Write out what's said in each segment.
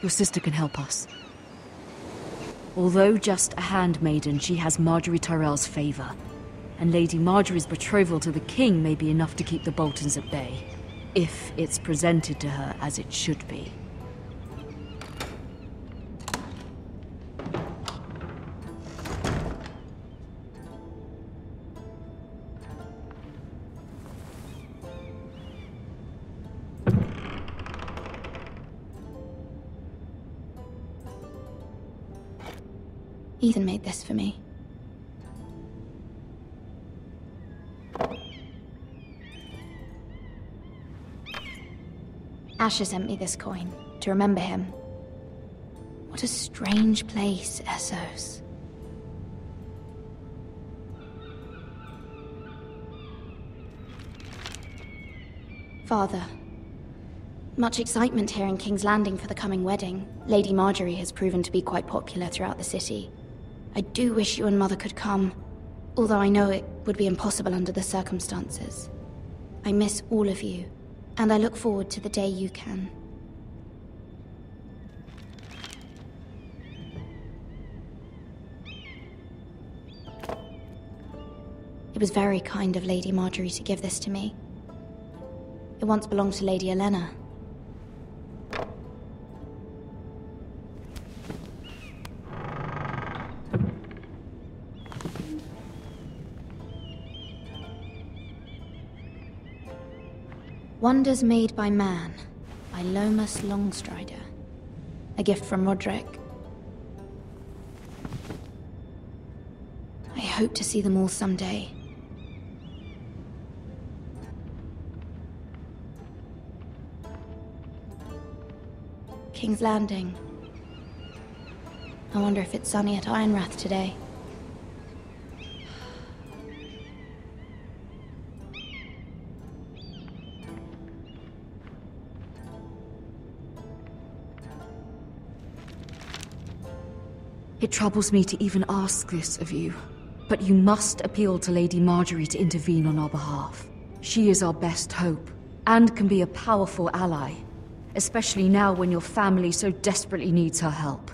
Your sister can help us. Although just a handmaiden, she has Margaery Tyrell's favor. And Lady Margaery's betrothal to the king may be enough to keep the Boltons at bay. If it's presented to her as it should be. Ethan made this for me. Asher sent me this coin to remember him. What a strange place, Essos. Father, much excitement here in King's Landing for the coming wedding. Lady Margaery has proven to be quite popular throughout the city. I do wish you and Mother could come, although I know it would be impossible under the circumstances. I miss all of you, and I look forward to the day you can. It was very kind of Lady Margaery to give this to me. It once belonged to Lady Olenna. Wonders Made by Man, by Lomas Longstrider. A gift from Roderick. I hope to see them all someday. King's Landing. I wonder if it's sunny at Ironrath today. It troubles me to even ask this of you, but you must appeal to Lady Margaery to intervene on our behalf. She is our best hope, and can be a powerful ally, especially now when your family so desperately needs her help.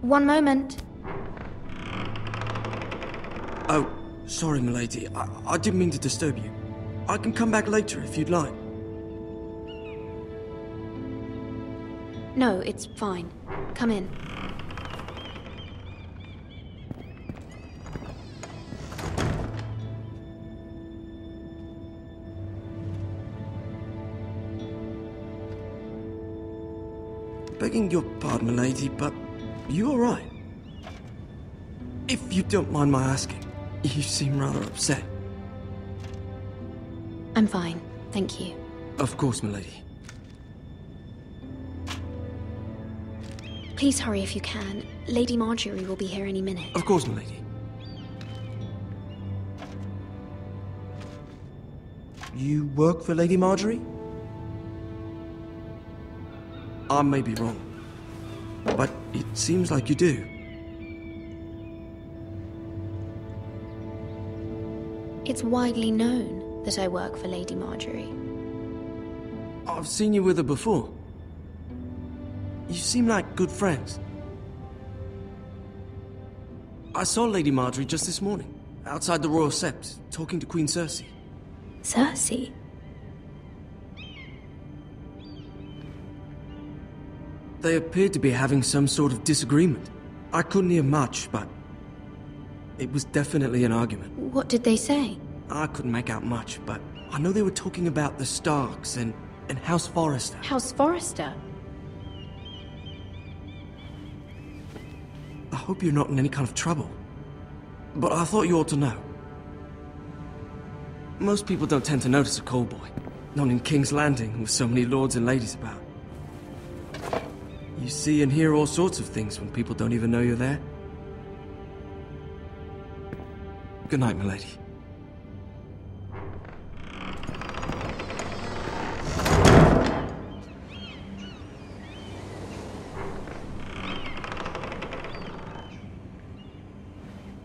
One moment. Oh, sorry, milady. I didn't mean to disturb you. I can come back later if you'd like. No, it's fine. Come in. Begging your pardon, milady, but you all right? If you don't mind my asking, you seem rather upset. I'm fine, thank you. Of course, milady. Please hurry if you can. Lady Margaery will be here any minute. Of course, milady. You work for Lady Margaery? I may be wrong, but it seems like you do. It's widely known that I work for Lady Margaery. I've seen you with her before. You seem like good friends. I saw Lady Margaery just this morning, outside the Royal Sept, talking to Queen Cersei. Cersei? They appeared to be having some sort of disagreement. I couldn't hear much, but it was definitely an argument. What did they say? I couldn't make out much, but I know they were talking about the Starks and House Forrester. House Forrester? I hope you're not in any kind of trouble, but I thought you ought to know. Most people don't tend to notice a call boy, not in King's Landing with so many lords and ladies about. You see and hear all sorts of things when people don't even know you're there. Good night, milady.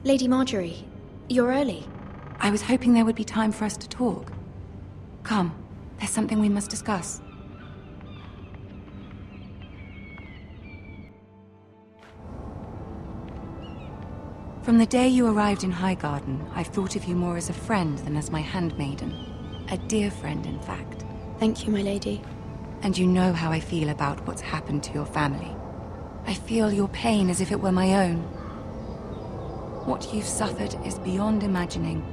Lady Margaery, you're early. I was hoping there would be time for us to talk. Come, there's something we must discuss. From the day you arrived in Highgarden, I've thought of you more as a friend than as my handmaiden. A dear friend, in fact. Thank you, my lady. And you know how I feel about what's happened to your family. I feel your pain as if it were my own. What you've suffered is beyond imagining.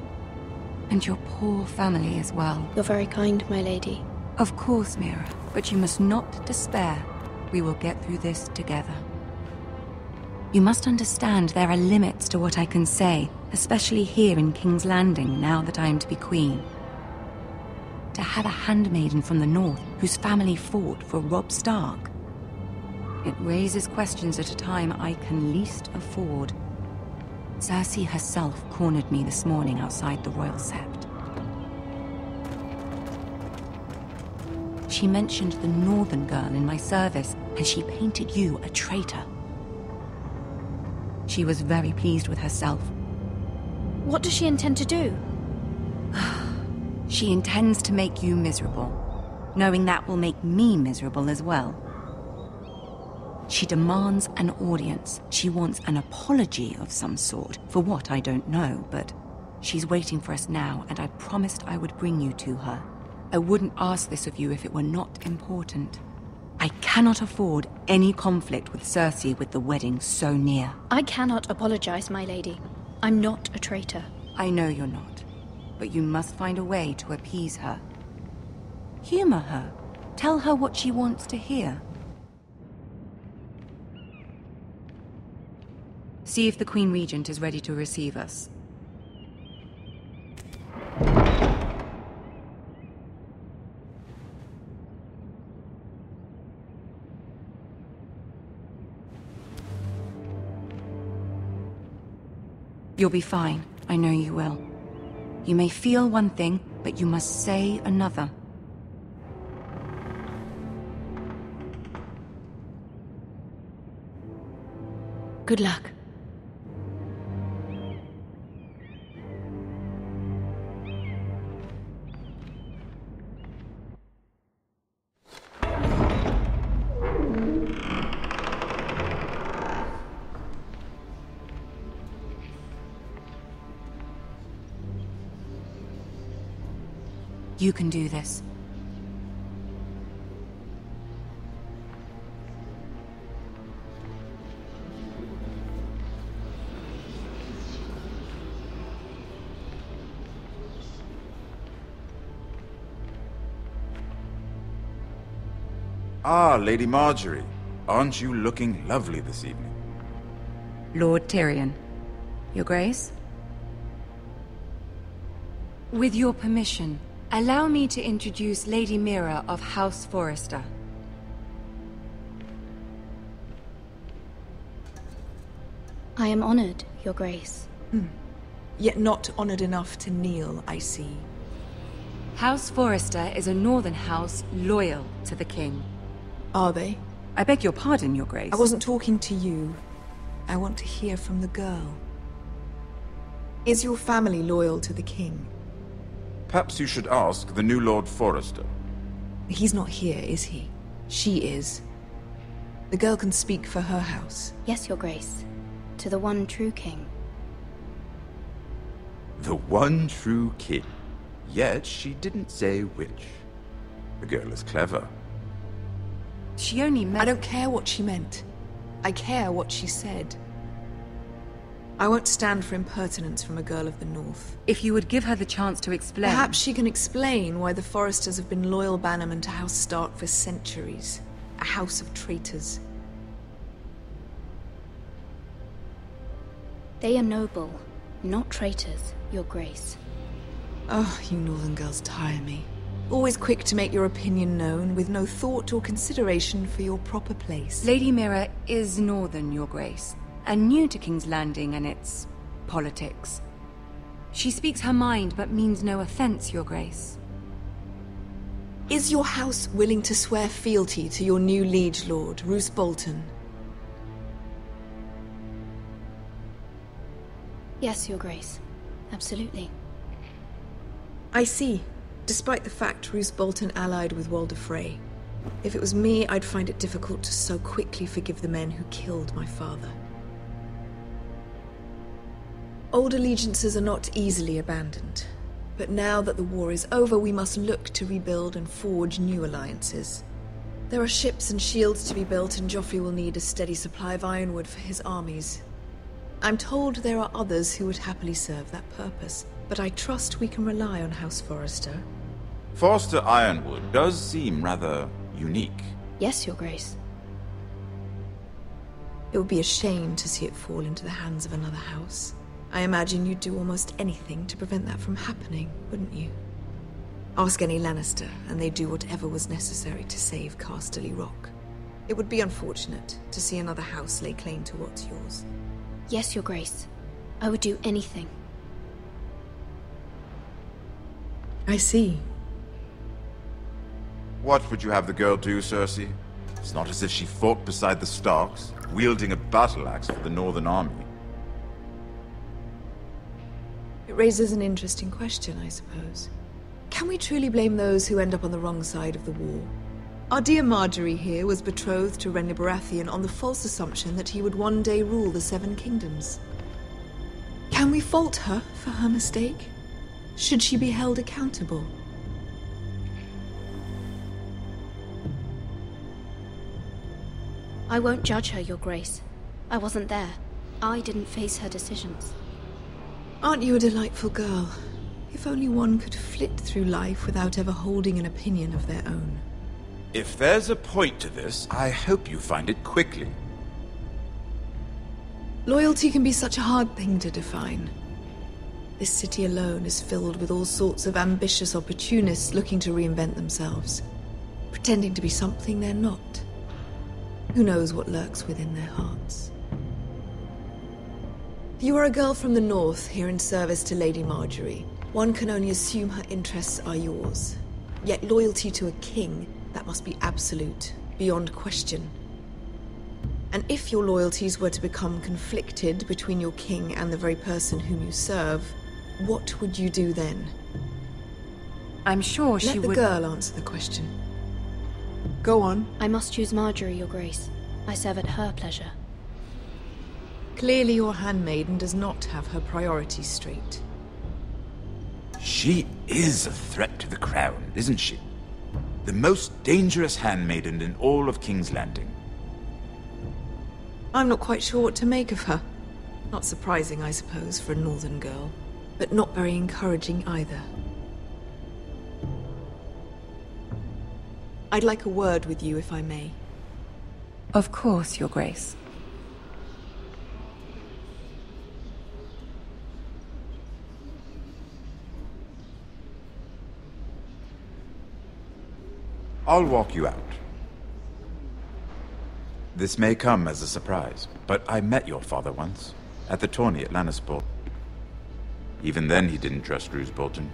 And your poor family as well. You're very kind, my lady. Of course, Mira, but you must not despair. We will get through this together. You must understand there are limits to what I can say, especially here in King's Landing, now that I am to be queen. To have a handmaiden from the north whose family fought for Robb Stark. It raises questions at a time I can least afford. Cersei herself cornered me this morning outside the Royal Sept. She mentioned the northern girl in my service, and she painted you a traitor. She was very pleased with herself. What does she intend to do? She intends to make you miserable, knowing that will make me miserable as well. She demands an audience. She wants an apology of some sort, for what I don't know, but she's waiting for us now, and I promised I would bring you to her. I wouldn't ask this of you if it were not important. I cannot afford any conflict with Cersei with the wedding so near. I cannot apologize, my lady. I'm not a traitor. I know you're not, but you must find a way to appease her. Humor her. Tell her what she wants to hear. See if the Queen Regent is ready to receive us. You'll be fine. I know you will. You may feel one thing, but you must say another. Good luck. You can do this. Ah, Lady Margaery. Aren't you looking lovely this evening? Lord Tyrion. Your Grace? With your permission, allow me to introduce Lady Mira of House Forrester. I am honored, Your Grace. Yet not honored enough to kneel, I see. House Forrester is a northern house loyal to the king. Are they? I beg your pardon, Your Grace. I wasn't talking to you. I want to hear from the girl. Is your family loyal to the king? Perhaps you should ask the new Lord Forrester. He's not here, is he? She is. The girl can speak for her house. Yes, Your Grace. To the one true king. The one true king. Yet she didn't say which. The girl is clever. She only meant... I don't care what she meant. I care what she said. I won't stand for impertinence from a girl of the North. If you would give her the chance to explain... Perhaps she can explain why the Forresters have been loyal bannermen to House Stark for centuries. A house of traitors. They are noble, not traitors, Your Grace. Oh, you Northern girls tire me. Always quick to make your opinion known, with no thought or consideration for your proper place. Lady Mira is northern, Your Grace, and new to King's Landing and its politics. She speaks her mind, but means no offense, Your Grace. Is your house willing to swear fealty to your new liege lord, Roose Bolton? Yes, Your Grace. Absolutely. I see. Despite the fact Roose Bolton allied with Walder Frey. If it was me, I'd find it difficult to so quickly forgive the men who killed my father. Old allegiances are not easily abandoned. But now that the war is over, we must look to rebuild and forge new alliances. There are ships and shields to be built, and Joffrey will need a steady supply of Ironwood for his armies. I'm told there are others who would happily serve that purpose, but I trust we can rely on House Forrester. Forrester Ironwood does seem rather unique. Yes, Your Grace. It would be a shame to see it fall into the hands of another house. I imagine you'd do almost anything to prevent that from happening, wouldn't you? Ask any Lannister, and they'd do whatever was necessary to save Casterly Rock. It would be unfortunate to see another house lay claim to what's yours. Yes, Your Grace. I would do anything. I see. What would you have the girl do, Cersei? It's not as if she fought beside the Starks, wielding a battle axe for the Northern Army. It raises an interesting question, I suppose. Can we truly blame those who end up on the wrong side of the war? Our dear Margaery here was betrothed to Renly Baratheon on the false assumption that he would one day rule the Seven Kingdoms. Can we fault her for her mistake? Should she be held accountable? I won't judge her, Your Grace. I wasn't there. I didn't face her decisions. Aren't you a delightful girl? If only one could flit through life without ever holding an opinion of their own. If there's a point to this, I hope you find it quickly. Loyalty can be such a hard thing to define. This city alone is filled with all sorts of ambitious opportunists looking to reinvent themselves, pretending to be something they're not. Who knows what lurks within their hearts? You are a girl from the north, here in service to Lady Margaery. One can only assume her interests are yours. Yet loyalty to a king, that must be absolute, beyond question. And if your loyalties were to become conflicted between your king and the very person whom you serve, what would you do then? I'm sure she would... Let the girl answer the question. Go on. I must choose Margaery, Your Grace. I serve at her pleasure. Clearly your handmaiden does not have her priorities straight. She is a threat to the crown, isn't she? The most dangerous handmaiden in all of King's Landing. I'm not quite sure what to make of her. Not surprising, I suppose, for a northern girl, but not very encouraging either. I'd like a word with you, if I may. Of course, Your Grace. I'll walk you out. This may come as a surprise, but I met your father once, at the tourney at Lannisport. Even then he didn't trust Roose Bolton.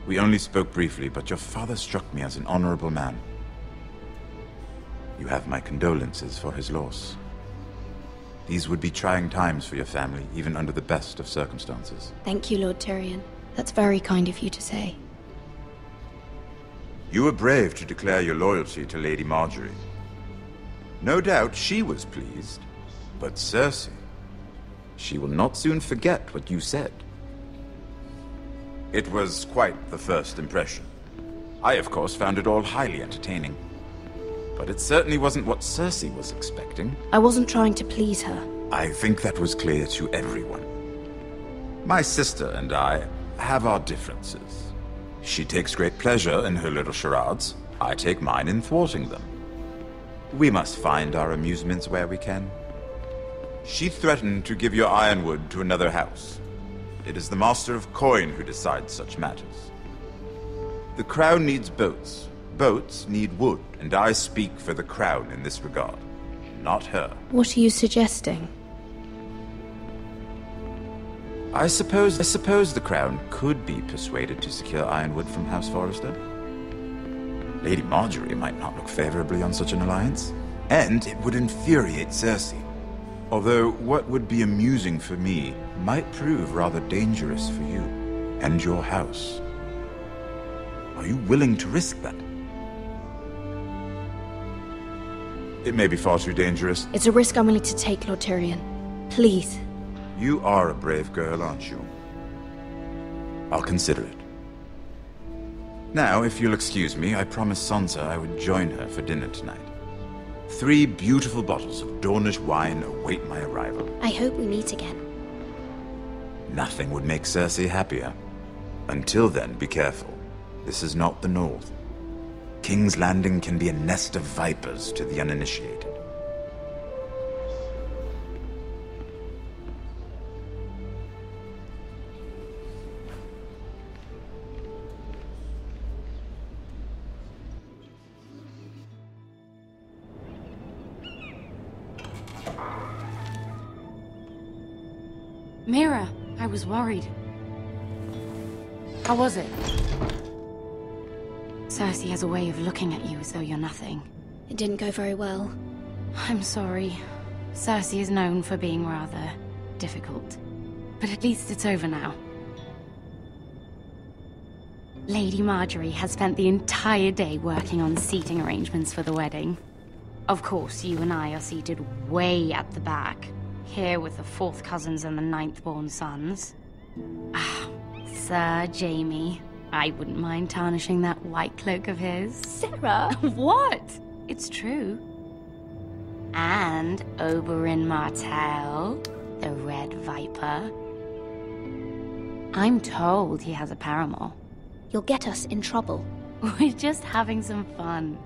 We only spoke briefly, but your father struck me as an honorable man. You have my condolences for his loss. These would be trying times for your family, even under the best of circumstances. Thank you, Lord Tyrion. That's very kind of you to say. You were brave to declare your loyalty to Lady Margaery. No doubt she was pleased, but Cersei, she will not soon forget what you said. It was quite the first impression. I, of course, found it all highly entertaining. But it certainly wasn't what Cersei was expecting. I wasn't trying to please her. I think that was clear to everyone. My sister and I have our differences. She takes great pleasure in her little charades. I take mine in thwarting them. We must find our amusements where we can. She threatened to give your Ironwood to another house. It is the Master of Coin who decides such matters. The Crown needs boats. Boats need wood, and I speak for the Crown in this regard, not her. What are you suggesting? I suppose the Crown could be persuaded to secure Ironwood from House Forrester. Lady Margaery might not look favorably on such an alliance, and it would infuriate Cersei. Although what would be amusing for me might prove rather dangerous for you and your house. Are you willing to risk that? It may be far too dangerous. It's a risk I'm willing to take, Lord Tyrion. Please. You are a brave girl, aren't you? I'll consider it. Now, if you'll excuse me, I promised Sansa I would join her for dinner tonight. 3 beautiful bottles of Dornish wine await my arrival. I hope we meet again. Nothing would make Cersei happier. Until then, be careful. This is not the North. King's Landing can be a nest of vipers to the uninitiated. Mira, I was worried. How was it? Cersei has a way of looking at you as though you're nothing. It didn't go very well. I'm sorry. Cersei is known for being rather difficult. But at least it's over now. Lady Margaery has spent the entire day working on seating arrangements for the wedding. Of course, you and I are seated way at the back. Here with the 4th cousins and the 9th-born sons. Ah, Sir Jaime. I wouldn't mind tarnishing that white cloak of his. Sarah! What? It's true. And Oberyn Martell, the Red Viper. I'm told he has a paramour. You'll get us in trouble. We're just having some fun.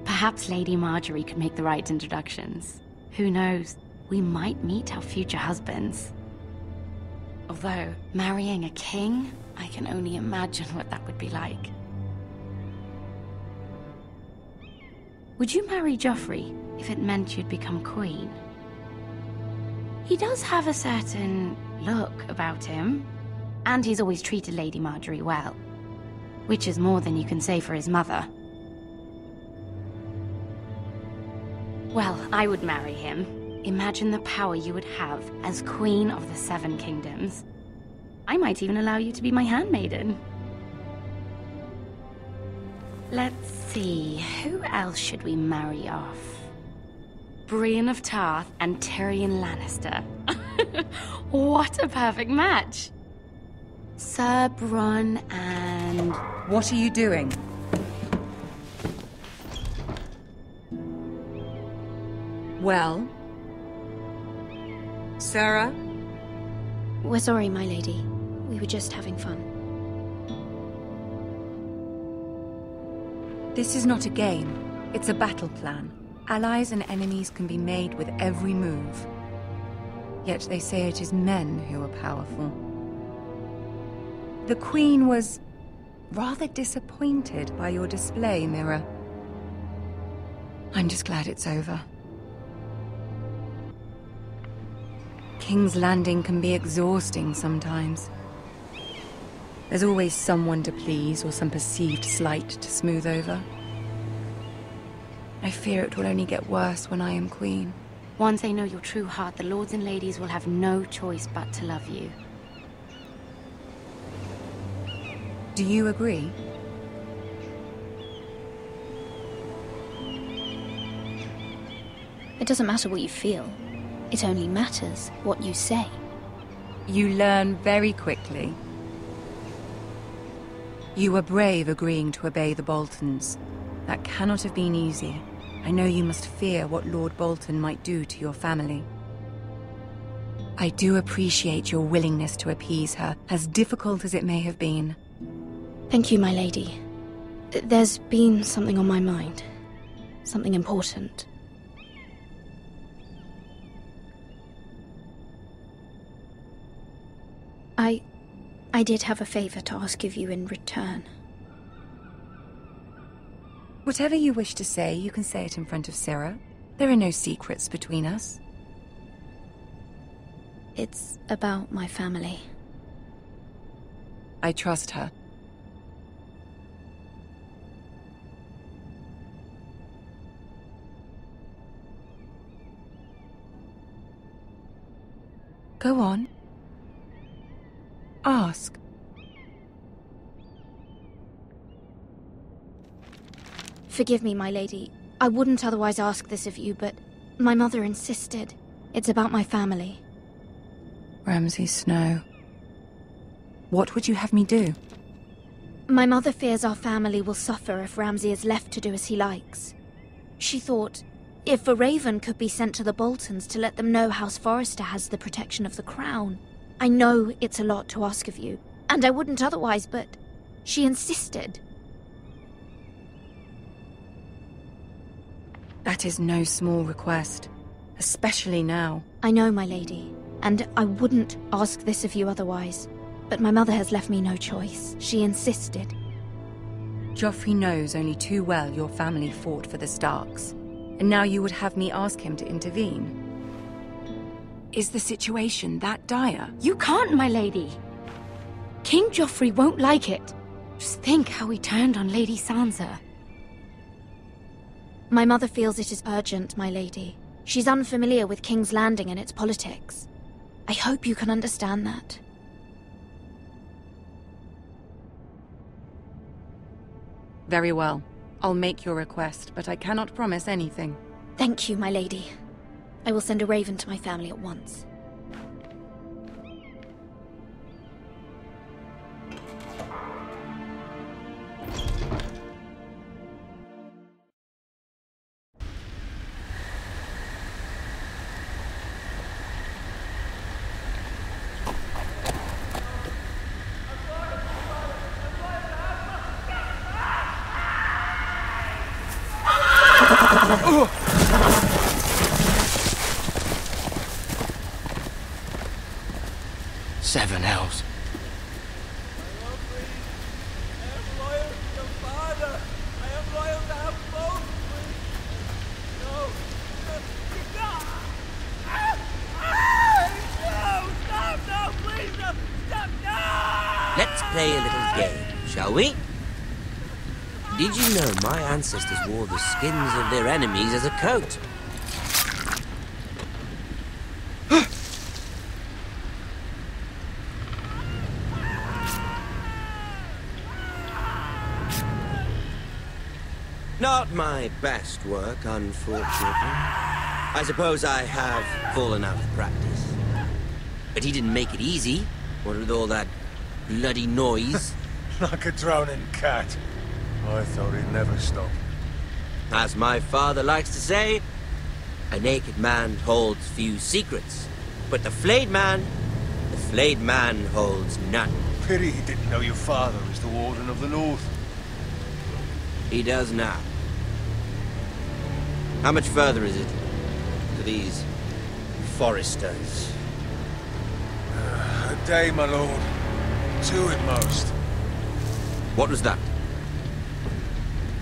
Perhaps Lady Margaery could make the right introductions. Who knows? We might meet our future husbands. Although, marrying a king, I can only imagine what that would be like. Would you marry Joffrey if it meant you'd become queen? He does have a certain look about him, and he's always treated Lady Margaery well, which is more than you can say for his mother. Well, I would marry him. Imagine the power you would have as Queen of the 7 Kingdoms. I might even allow you to be my handmaiden. Let's see, who else should we marry off? Brienne of Tarth and Tyrion Lannister. What a perfect match! Sir Bronn and... What are you doing? Well? Sarah? We're sorry, my lady. We were just having fun. This is not a game. It's a battle plan. Allies and enemies can be made with every move. Yet they say it is men who are powerful. The Queen was rather disappointed by your display, Mira. I'm just glad it's over. King's Landing can be exhausting sometimes. There's always someone to please or some perceived slight to smooth over. I fear it will only get worse when I am queen. Once they know your true heart, the lords and ladies will have no choice but to love you. Do you agree? It doesn't matter what you feel. It only matters what you say. You learn very quickly. You were brave agreeing to obey the Boltons. That cannot have been easy. I know you must fear what Lord Bolton might do to your family. I do appreciate your willingness to appease her, as difficult as it may have been. Thank you, my lady. There's been something on my mind. Something important. I did have a favor to ask of you in return. Whatever you wish to say, you can say it in front of Sarah. There are no secrets between us. It's about my family. I trust her. ask? Forgive me, my lady. I wouldn't otherwise ask this of you, but my mother insisted. It's about my family. Ramsay Snow. What would you have me do? My mother fears our family will suffer if Ramsay is left to do as he likes. She thought, if a raven could be sent to the Boltons to let them know House Forrester has the protection of the crown. I know it's a lot to ask of you, and I wouldn't otherwise, but she insisted. That is no small request, especially now. I know, my lady, and I wouldn't ask this of you otherwise, but my mother has left me no choice. She insisted. Joffrey knows only too well your family fought for the Starks, and now you would have me ask him to intervene. Is the situation that dire? You can't, my lady. King Joffrey won't like it. Just think how he turned on Lady Sansa. My mother feels it is urgent, my lady. She's unfamiliar with King's Landing and its politics. I hope you can understand that. Very well. I'll make your request, but I cannot promise anything. Thank you, my lady. I will send a raven to my family at once. Seven hells. Let's play a little game, shall we? Did you know my ancestors wore the skins of their enemies as a coat? Not my best work, unfortunately. I suppose I have fallen out of practice. But he didn't make it easy, what with all that bloody noise. Like a droning cat. I thought he'd never stop. As my father likes to say, a naked man holds few secrets. But the flayed man holds none. Pity he didn't know your father was the Warden of the North. He does now. How much further is it to these Forresters? A day, my lord. 2 at most. What was that?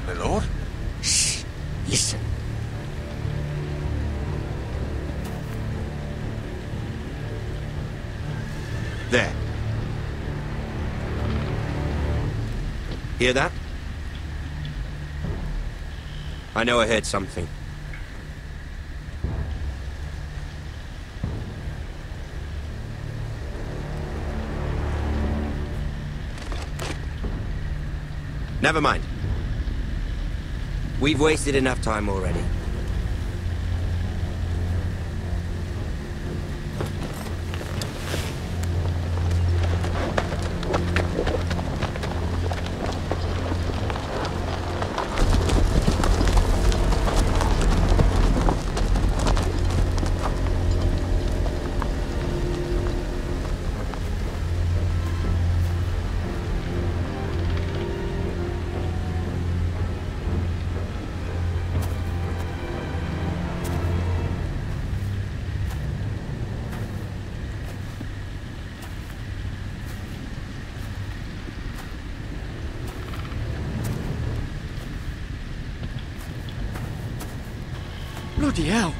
My lord? Shh! Listen. There. Hear that? I know I heard something. Never mind. We've wasted enough time already. Bloody hell.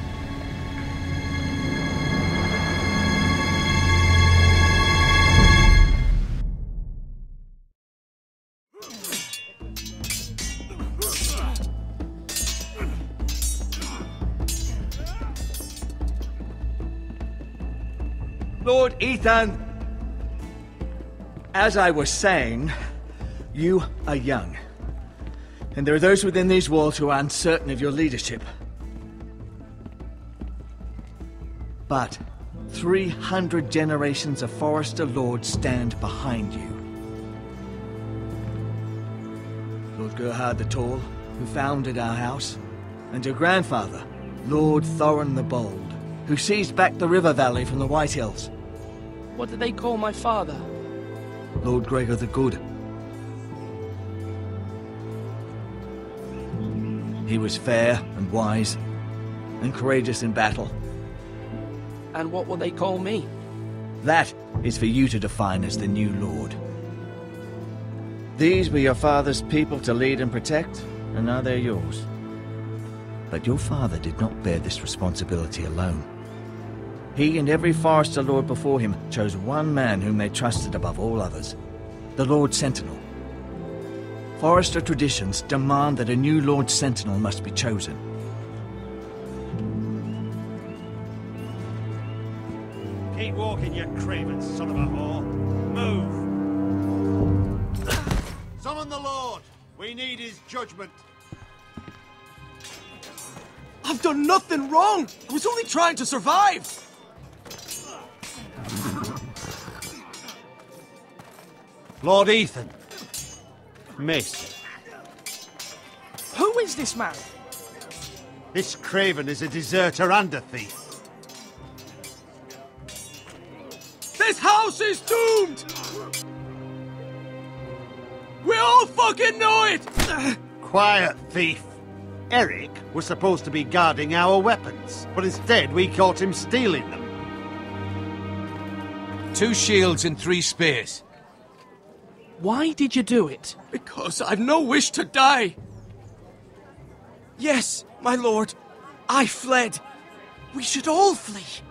Lord Ethan! As I was saying, you are young. And there are those within these walls who are uncertain of your leadership. But 300 generations of Forrester lords stand behind you. Lord Gerhard the Tall, who founded our house, and your grandfather, Lord Thorin the Bold, who seized back the river valley from the White Hills. What did they call my father? Lord Gregor the Good. He was fair and wise, and courageous in battle. And what will they call me? That is for you to define as the new lord. These were your father's people to lead and protect, and now they're yours. But your father did not bear this responsibility alone. He and every Forrester lord before him chose one man whom they trusted above all others, the Lord Sentinel. Forrester traditions demand that a new Lord Sentinel must be chosen. Keep walking, you craven son of a whore. Move! Summon the Lord! We need his judgment. I've done nothing wrong! I was only trying to survive! Lord Ethan. Miss. Who is this man? This craven is a deserter and a thief. This house is doomed! We all fucking know it! Quiet, thief. Eric was supposed to be guarding our weapons, but instead we caught him stealing them. 2 shields and 3 spears. Why did you do it? Because I've no wish to die. Yes, my lord. I fled. We should all flee.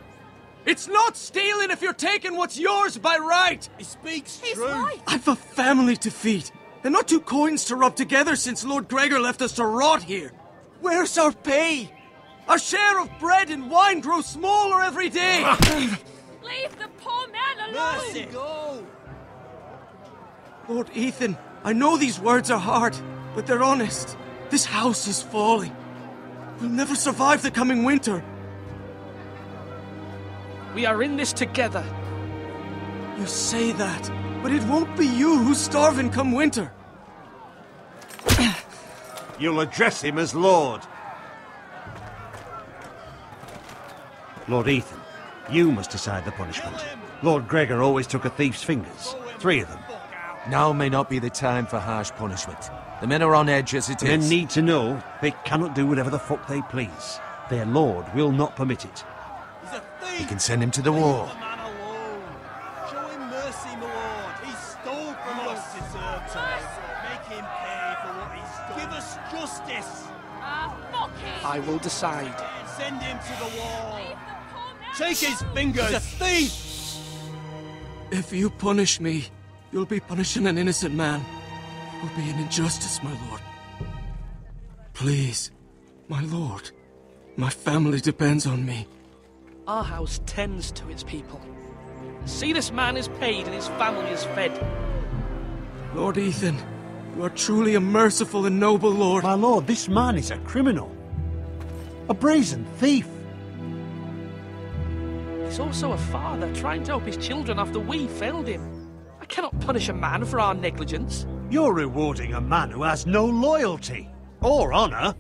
It's not stealing if you're taking what's yours by right. He speaks He's true. right. I've a family to feed. And not 2 coins to rub together since Lord Gregor left us to rot here. Where's our pay? Our share of bread and wine grows smaller every day. Leave the poor man alone! Mercy, go! Lord Ethan, I know these words are hard, but they're honest. This house is falling. We'll never survive the coming winter. We are in this together. You say that, but it won't be you who's starving come winter. You'll address him as Lord. Lord Ethan, you must decide the punishment. Lord Gregor always took a thief's fingers. 3 of them. Now may not be the time for harsh punishment. The men are on edge as it Men is. need to know they cannot do whatever the fuck they please. Their lord will not permit it. He's a thief! You can send him to the wall. Leave the man alone. Show him mercy, my lord. He stole from us. Deserve to make him pay for what he's done. Give us justice. Fuck it! I will decide. Send him to the wall. Leave the poor man Take his fingers. He's a thief. If you punish me, you'll be punishing an innocent man. It will be an injustice, my lord. Please, my lord. My family depends on me. Our house tends to its people. See, this man is paid and his family is fed. Lord Ethan, you are truly a merciful and noble lord. My lord, this man is a criminal. A brazen thief. He's also a father trying to help his children after we failed him. I cannot punish a man for our negligence. You're rewarding a man who has no loyalty or honor.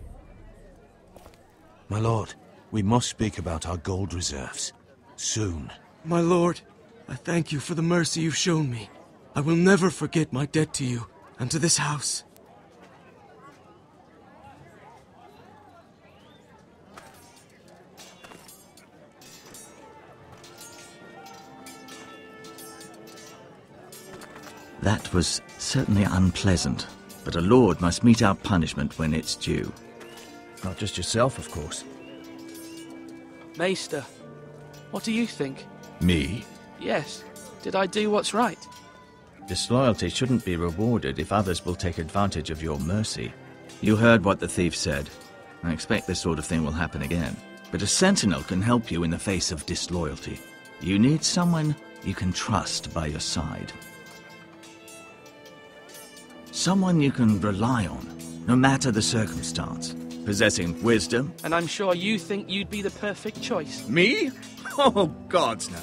My lord, we must speak about our gold reserves. Soon. My lord, I thank you for the mercy you've shown me. I will never forget my debt to you and to this house. That was certainly unpleasant, but a lord must mete out punishment when it's due. Not just yourself, of course. Maester, what do you think? Me? Yes. Did I do what's right? Disloyalty shouldn't be rewarded if others will take advantage of your mercy. You heard what the thief said. I expect this sort of thing will happen again. But a sentinel can help you in the face of disloyalty. You need someone you can trust by your side. Someone you can rely on, no matter the circumstance. Possessing wisdom. And I'm sure you think you'd be the perfect choice. Me? Oh, gods no.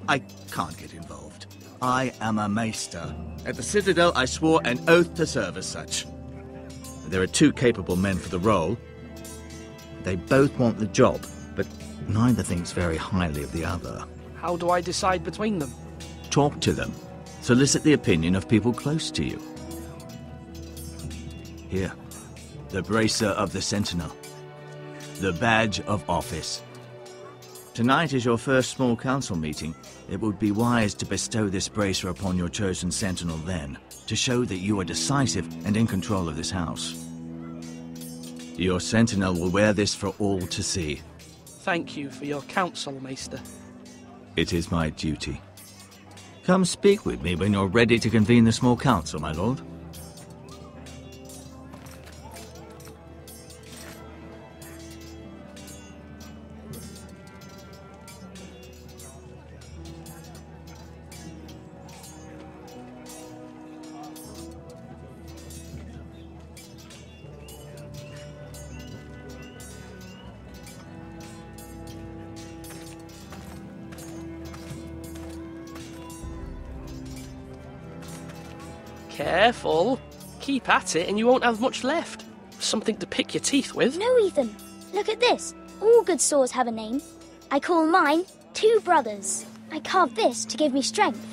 I can't get involved. I am a maester. At the Citadel, I swore an oath to serve as such. There are two capable men for the role. They both want the job, but neither thinks very highly of the other. How do I decide between them? Talk to them. Solicit the opinion of people close to you. Here, the bracer of the Sentinel. The badge of office. Tonight is your first small council meeting. It would be wise to bestow this bracer upon your chosen Sentinel then, to show that you are decisive and in control of this house. Your Sentinel will wear this for all to see. Thank you for your counsel, Maester. It is my duty. Come speak with me when you're ready to convene the small council, my lord. Careful. Keep at it and you won't have much left. Something to pick your teeth with. No, Ethan. Look at this. All good swords have a name. I call mine Two Brothers. I carved this to give me strength.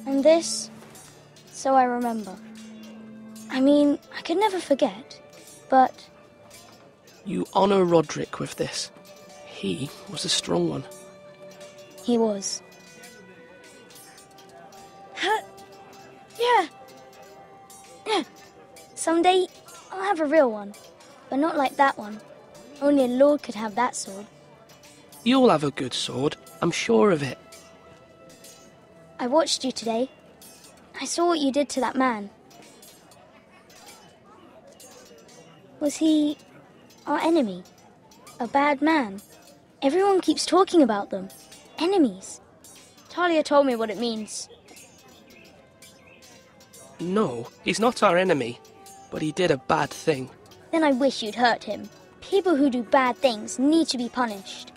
And this, so I remember. I mean, I could never forget, but... You honour Roderick with this. He was a strong one. He was. Yeah. Someday, I'll have a real one. But not like that one. Only a lord could have that sword. You'll have a good sword. I'm sure of it. I watched you today. I saw what you did to that man. Was he our enemy? A bad man? Everyone keeps talking about them. Enemies. Talia told me what it means. No, he's not our enemy, but he did a bad thing. Then I wish you'd hurt him. People who do bad things need to be punished.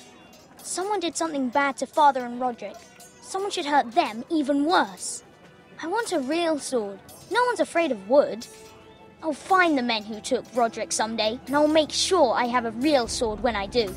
Someone did something bad to Father and Roderick. Someone should hurt them even worse. I want a real sword. No one's afraid of wood. I'll find the men who took Roderick someday, and I'll make sure I have a real sword when I do.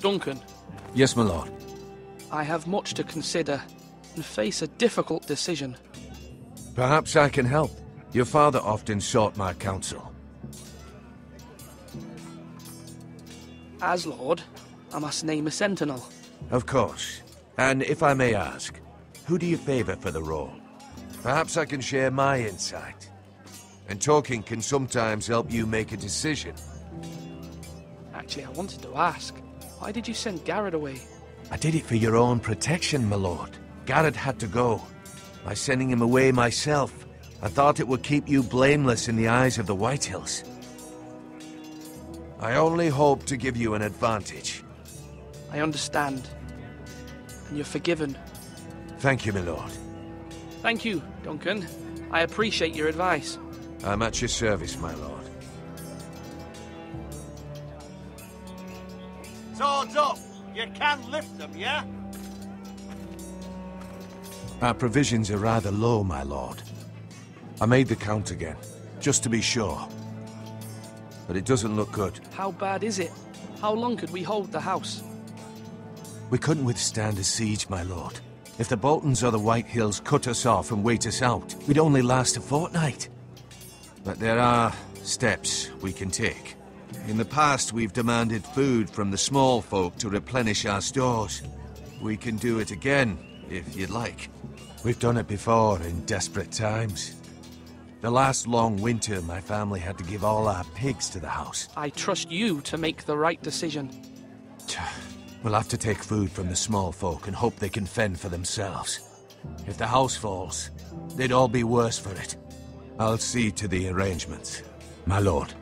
Duncan. Yes, my lord. I have much to consider and face a difficult decision. Perhaps I can help. Your father often sought my counsel. As Lord, I must name a sentinel. Of course. And if I may ask, who do you favour for the role? Perhaps I can share my insight. And talking can sometimes help you make a decision. Actually, I wanted to ask, why did you send Garrett away? I did it for your own protection, my lord. Garrett had to go. By sending him away myself, I thought it would keep you blameless in the eyes of the Whitehills. I only hope to give you an advantage. I understand. And you're forgiven. Thank you, my lord. Thank you, Duncan. I appreciate your advice. I'm at your service, my lord. Swords up! You can lift them, yeah? Our provisions are rather low, my lord. I made the count again, just to be sure. But it doesn't look good. How bad is it? How long could we hold the house? We couldn't withstand a siege, my lord. If the Boltons or the Whitehills cut us off and wait us out, we'd only last a fortnight. But there are steps we can take. In the past, we've demanded food from the small folk to replenish our stores. We can do it again, if you'd like. We've done it before in desperate times. The last long winter, my family had to give all our pigs to the house. I trust you to make the right decision. We'll have to take food from the small folk and hope they can fend for themselves. If the house falls, they'd all be worse for it. I'll see to the arrangements, my lord.